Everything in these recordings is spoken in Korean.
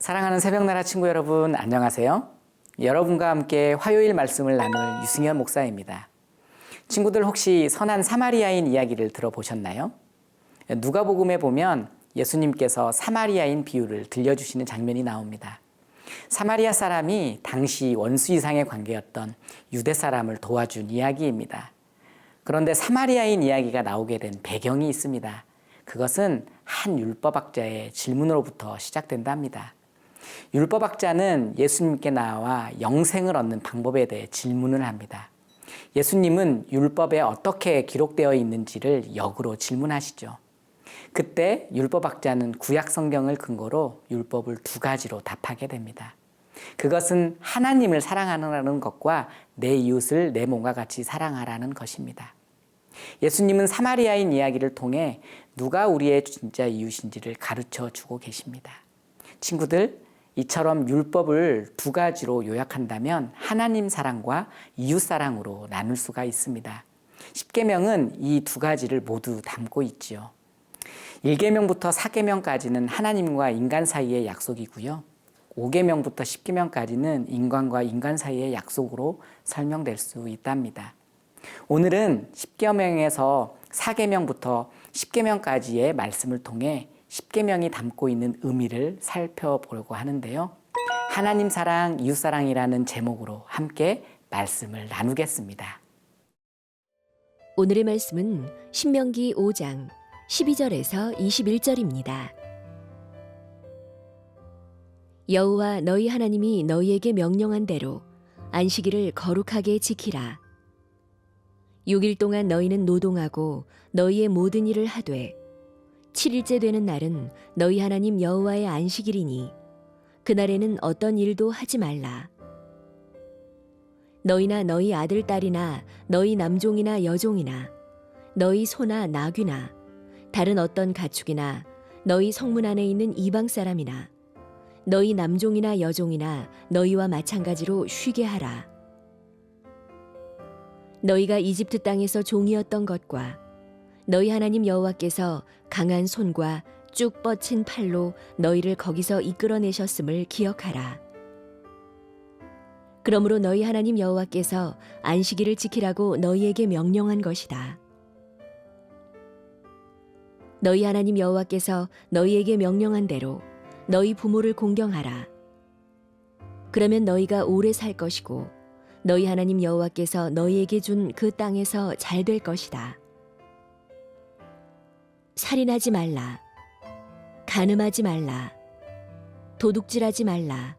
사랑하는 새벽나라 친구 여러분, 안녕하세요. 여러분과 함께 화요일 말씀을 나눌 유승현 목사입니다. 친구들 혹시 선한 사마리아인 이야기를 들어보셨나요? 누가복음에 보면 예수님께서 사마리아인 비유를 들려주시는 장면이 나옵니다. 사마리아 사람이 당시 원수 이상의 관계였던 유대 사람을 도와준 이야기입니다. 그런데 사마리아인 이야기가 나오게 된 배경이 있습니다. 그것은 한 율법학자의 질문으로부터 시작된답니다. 율법학자는 예수님께 나와 영생을 얻는 방법에 대해 질문을 합니다. 예수님은 율법에 어떻게 기록되어 있는지를 역으로 질문하시죠. 그때 율법학자는 구약 성경을 근거로 율법을 두 가지로 답하게 됩니다. 그것은 하나님을 사랑하라는 것과 내 이웃을 내 몸과 같이 사랑하라는 것입니다. 예수님은 사마리아인 이야기를 통해 누가 우리의 진짜 이웃인지를 가르쳐 주고 계십니다. 친구들, 이처럼 율법을 두 가지로 요약한다면 하나님 사랑과 이웃 사랑으로 나눌 수가 있습니다. 십계명은 이 두 가지를 모두 담고 있지요. 1계명부터 4계명까지는 하나님과 인간 사이의 약속이고요. 5계명부터 10계명까지는 인간과 인간 사이의 약속으로 설명될 수 있답니다. 오늘은 10계명에서 4계명부터 10계명까지의 말씀을 통해 10계명이 담고 있는 의미를 살펴보려고 하는데요. 하나님 사랑, 이웃 사랑이라는 제목으로 함께 말씀을 나누겠습니다. 오늘의 말씀은 신명기 5장 12절에서 21절입니다. 여호와 너희 하나님이 너희에게 명령한 대로 안식일을 거룩하게 지키라. 6일 동안 너희는 노동하고 너희의 모든 일을 하되 7일째 되는 날은 너희 하나님 여호와의 안식일이니 그날에는 어떤 일도 하지 말라. 너희나 너희 아들 딸이나 너희 남종이나 여종이나 너희 소나 나귀나 다른 어떤 가축이나 너희 성문 안에 있는 이방 사람이나 너희 남종이나 여종이나 너희와 마찬가지로 쉬게 하라. 너희가 이집트 땅에서 종이었던 것과 너희 하나님 여호와께서 강한 손과 쭉 뻗친 팔로 너희를 거기서 이끌어내셨음을 기억하라. 그러므로 너희 하나님 여호와께서 안식일을 지키라고 너희에게 명령한 것이다. 너희 하나님 여호와께서 너희에게 명령한 대로 너희 부모를 공경하라. 그러면 너희가 오래 살 것이고 너희 하나님 여호와께서 너희에게 준 그 땅에서 잘 될 것이다. 살인하지 말라. 간음하지 말라. 도둑질하지 말라.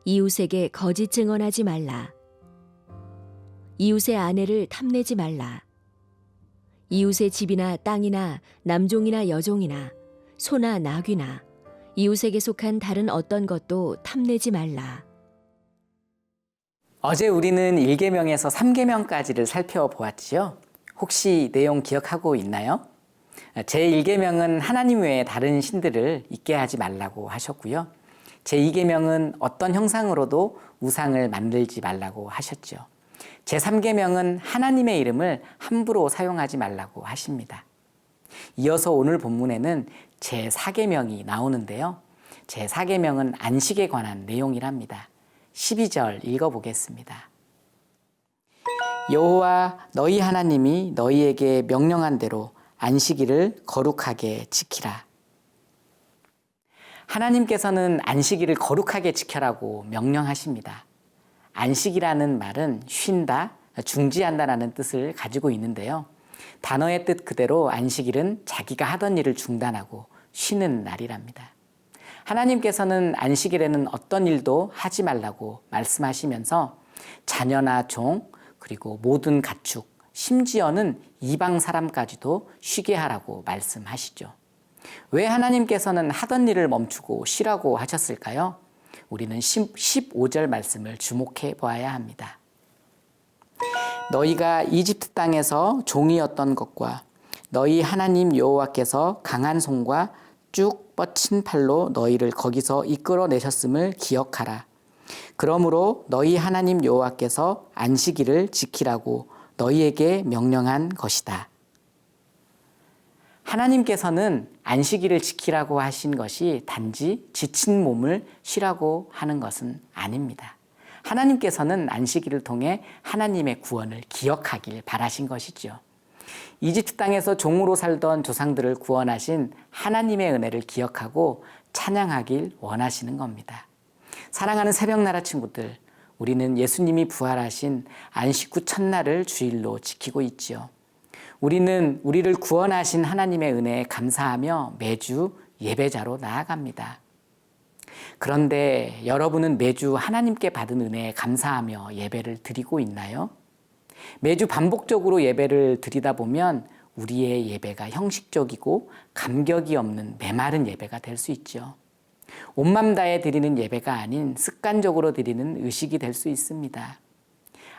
이웃에게 거짓 증언하지 말라. 이웃의 아내를 탐내지 말라. 이웃의 집이나 땅이나 남종이나 여종이나 소나 나귀나 이웃에게 속한 다른 어떤 것도 탐내지 말라. 어제 우리는 1계명에서 3계명까지를 살펴보았지요. 혹시 내용 기억하고 있나요? 제1계명은 하나님 외에 다른 신들을 있게 하지 말라고 하셨고요. 제2계명은 어떤 형상으로도 우상을 만들지 말라고 하셨죠. 제3계명은 하나님의 이름을 함부로 사용하지 말라고 하십니다. 이어서 오늘 본문에는 제4계명이 나오는데요. 제4계명은 안식에 관한 내용이랍니다. 12절 읽어보겠습니다. 여호와 너희 하나님이 너희에게 명령한 대로 안식일을 거룩하게 지키라. 하나님께서는 안식일을 거룩하게 지켜라고 명령하십니다. 안식이라는 말은 쉰다, 중지한다라는 뜻을 가지고 있는데요. 단어의 뜻 그대로 안식일은 자기가 하던 일을 중단하고 쉬는 날이랍니다. 하나님께서는 안식일에는 어떤 일도 하지 말라고 말씀하시면서 자녀나 종, 그리고 모든 가축, 심지어는 이방 사람까지도 쉬게 하라고 말씀하시죠. 왜 하나님께서는 하던 일을 멈추고 쉬라고 하셨을까요? 우리는 15절 말씀을 주목해 보아야 합니다. 너희가 이집트 땅에서 종이었던 것과 너희 하나님 여호와께서 강한 손과 쭉 뻗친 팔로 너희를 거기서 이끌어내셨음을 기억하라. 그러므로 너희 하나님 여호와께서 안식일을 지키라고 너희에게 명령한 것이다. 하나님께서는 안식일을 지키라고 하신 것이 단지 지친 몸을 쉬라고 하는 것은 아닙니다. 하나님께서는 안식일을 통해 하나님의 구원을 기억하길 바라신 것이죠. 이집트 땅에서 종으로 살던 조상들을 구원하신 하나님의 은혜를 기억하고 찬양하길 원하시는 겁니다. 사랑하는 새벽나라 친구들, 우리는 예수님이 부활하신 안식 후 첫날을 주일로 지키고 있지요. 우리는 우리를 구원하신 하나님의 은혜에 감사하며 매주 예배자로 나아갑니다. 그런데 여러분은 매주 하나님께 받은 은혜에 감사하며 예배를 드리고 있나요? 매주 반복적으로 예배를 드리다 보면 우리의 예배가 형식적이고 감격이 없는 메마른 예배가 될 수 있죠. 온맘 다해 드리는 예배가 아닌 습관적으로 드리는 의식이 될 수 있습니다.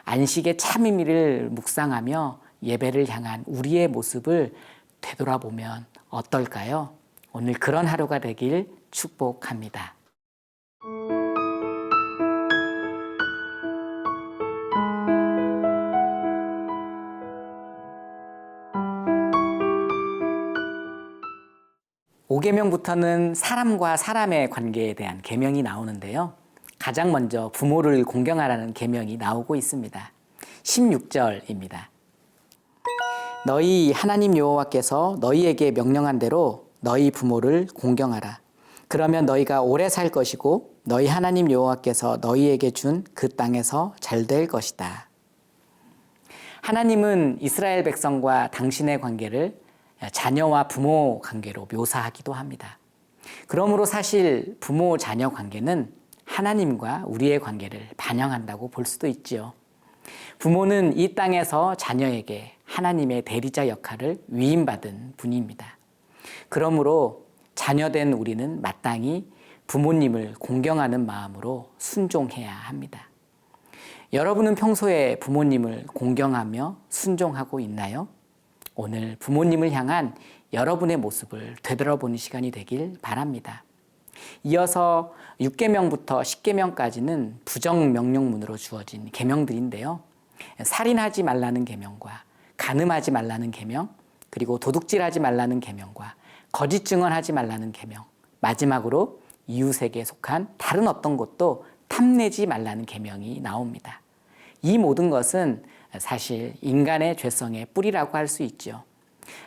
안식의 참 의미를 묵상하며 예배를 향한 우리의 모습을 되돌아보면 어떨까요? 오늘 그런 하루가 되길 축복합니다. 오계명부터는 사람과 사람의 관계에 대한 계명이 나오는데요. 가장 먼저 부모를 공경하라는 계명이 나오고 있습니다. 16절입니다. 너희 하나님 여호와께서 너희에게 명령한 대로 너희 부모를 공경하라. 그러면 너희가 오래 살 것이고 너희 하나님 여호와께서 너희에게 준 그 땅에서 잘 될 것이다. 하나님은 이스라엘 백성과 당신의 관계를 자녀와 부모 관계로 묘사하기도 합니다. 그러므로 사실 부모 자녀 관계는 하나님과 우리의 관계를 반영한다고 볼 수도 있지요. 부모는 이 땅에서 자녀에게 하나님의 대리자 역할을 위임받은 분입니다. 그러므로 자녀된 우리는 마땅히 부모님을 공경하는 마음으로 순종해야 합니다. 여러분은 평소에 부모님을 공경하며 순종하고 있나요? 오늘 부모님을 향한 여러분의 모습을 되돌아보는 시간이 되길 바랍니다. 이어서 6계명부터 10계명까지는 부정명령문으로 주어진 계명들인데요. 살인하지 말라는 계명과 간음하지 말라는 계명, 그리고 도둑질하지 말라는 계명과 거짓 증언하지 말라는 계명, 마지막으로 이웃에게 속한 다른 어떤 것도 탐내지 말라는 계명이 나옵니다. 이 모든 것은 사실 인간의 죄성의 뿌리라고 할 수 있죠.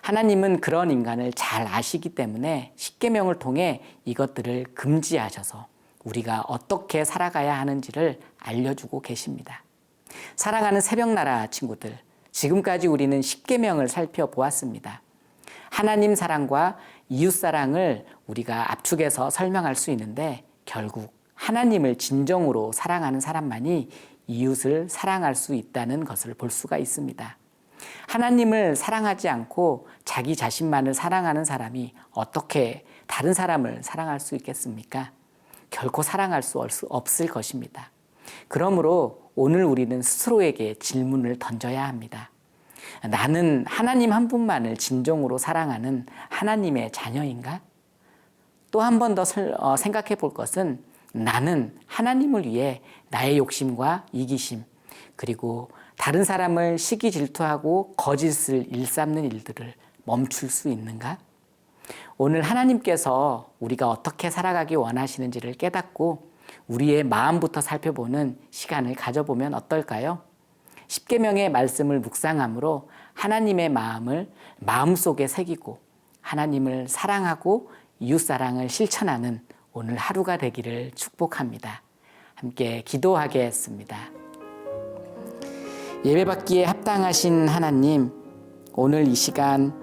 하나님은 그런 인간을 잘 아시기 때문에 십계명을 통해 이것들을 금지하셔서 우리가 어떻게 살아가야 하는지를 알려주고 계십니다. 사랑하는 새벽나라 친구들, 지금까지 우리는 십계명을 살펴보았습니다. 하나님 사랑과 이웃 사랑을 우리가 압축해서 설명할 수 있는데 결국 하나님을 진정으로 사랑하는 사람만이 이웃을 사랑할 수 있다는 것을 볼 수가 있습니다. 하나님을 사랑하지 않고 자기 자신만을 사랑하는 사람이 어떻게 다른 사람을 사랑할 수 있겠습니까? 결코 사랑할 수 없을 것입니다. 그러므로 오늘 우리는 스스로에게 질문을 던져야 합니다. 나는 하나님 한 분만을 진정으로 사랑하는 하나님의 자녀인가? 또 한 번 더 생각해 볼 것은 나는 하나님을 위해 나의 욕심과 이기심, 그리고 다른 사람을 시기 질투하고 거짓을 일삼는 일들을 멈출 수 있는가? 오늘 하나님께서 우리가 어떻게 살아가기 원하시는지를 깨닫고 우리의 마음부터 살펴보는 시간을 가져보면 어떨까요? 십계명의 말씀을 묵상함으로 하나님의 마음을 마음속에 새기고 하나님을 사랑하고 이웃사랑을 실천하는 오늘 하루가 되기를 축복합니다. 함께 기도하겠습니다. 예배받기에 합당하신 하나님, 오늘 이 시간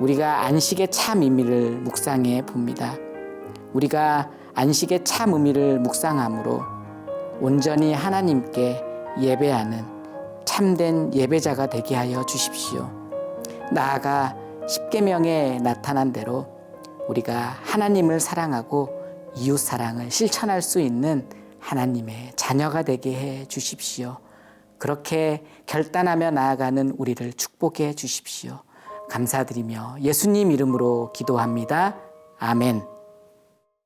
우리가 안식의 참 의미를 묵상해 봅니다. 우리가 안식의 참 의미를 묵상함으로 온전히 하나님께 예배하는 참된 예배자가 되게 하여 주십시오. 나아가 십계명에 나타난 대로 우리가 하나님을 사랑하고 이웃 사랑을 실천할 수 있는 하나님의 자녀가 되게 해 주십시오. 그렇게 결단하며 나아가는 우리를 축복해 주십시오. 감사드리며 예수님 이름으로 기도합니다. 아멘.